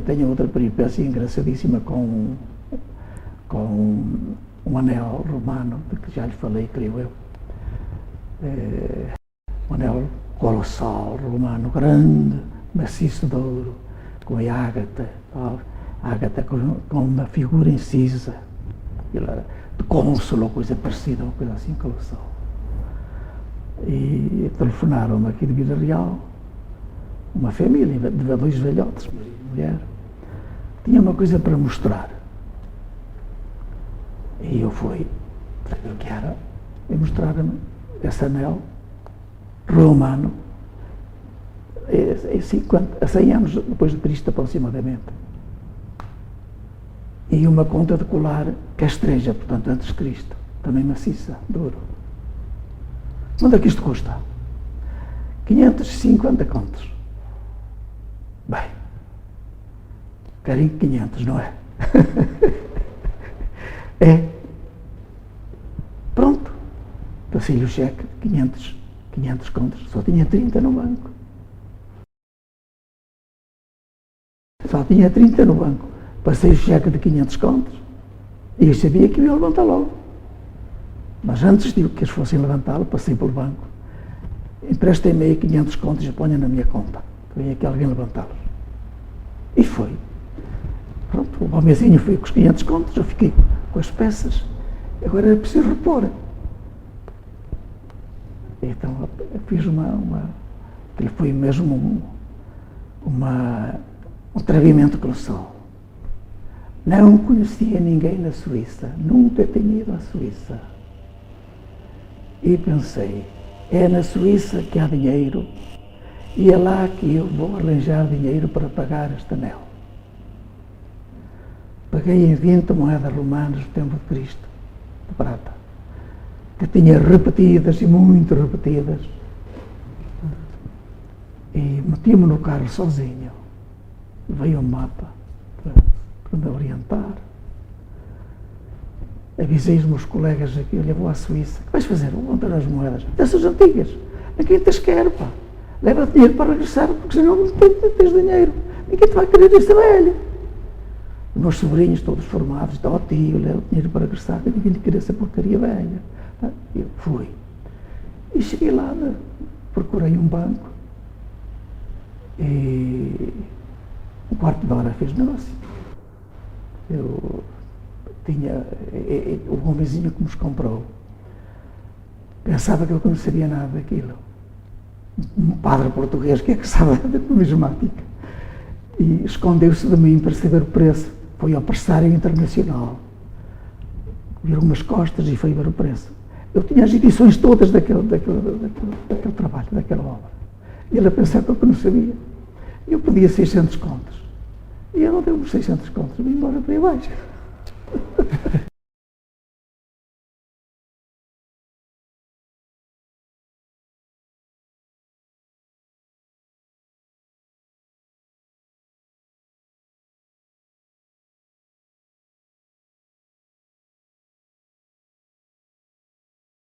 tenho outra peripécia engraçadíssima com um anel romano, de que já lhe falei, creio eu. Um anel colossal, romano, grande, maciço de ouro, com a ágata com uma figura incisa, de cônsul ou coisa parecida, uma coisa assim colossal. E telefonaram-me aqui de Vila Real, uma família, de 2 velhotes, mulher, tinha uma coisa para mostrar. E eu fui, para ver o que era, e mostraram-me esse anel romano, a 100 anos depois de Cristo, aproximadamente. E uma conta de colar castreja, portanto, antes de Cristo, também maciça, de ouro. Quanto é que isto custa? 550 contos. Bem, querem 500, não é? É. Pronto. Passei-lhe o cheque de 500 contos. Só tinha 30 no banco. Só tinha 30 no banco. Passei o cheque de 500 contos e eu sabia que eu ia levantar logo. Mas antes de que eles fossem levantá-lo, passei pelo banco. Emprestei-me aí 500 contos e ponha na minha conta. Veio aqui alguém levantá-los. E foi. Pronto, o homenzinho foi com os 500 contos, eu fiquei com as peças. Agora era preciso repor. Então eu fiz aquilo foi mesmo um atrevimento colossal. Não conhecia ninguém na Suíça, nunca tinha ido à Suíça. E pensei, é na Suíça que há dinheiro e é lá que eu vou arranjar dinheiro para pagar este anel. Paguei em 20 moedas romanas do tempo de Cristo, de prata, que tinha repetidas e muito repetidas. E meti-me no carro sozinho. Veio um mapa para me orientar. Avisei os meus colegas aqui, olha, vou à Suíça. O que vais fazer? Vou montar as moedas. Dessas antigas. Ninguém te quer, pá. Leva dinheiro para regressar, porque senão não tens dinheiro. Ninguém te vai querer esta velha. Os meus sobrinhos, todos formados, está ó tio, leva dinheiro para regressar, que ninguém lhe queria essa porcaria velha. Eu fui. E cheguei lá, procurei um banco e um quarto de hora fez negócio. Eu tinha o homenzinho que nos comprou. Pensava que eu não sabia nada daquilo. Um padre português que é que sabe da numismática. E escondeu-se de mim para saber o preço. Foi ao pressário internacional. Virou umas costas e foi ver o preço. Eu tinha as edições todas daquele trabalho, daquela obra. E ele a pensar que eu não sabia. Eu pedia 600 contos. E ele não deu-me 600 contos. Vim embora para aí baixo.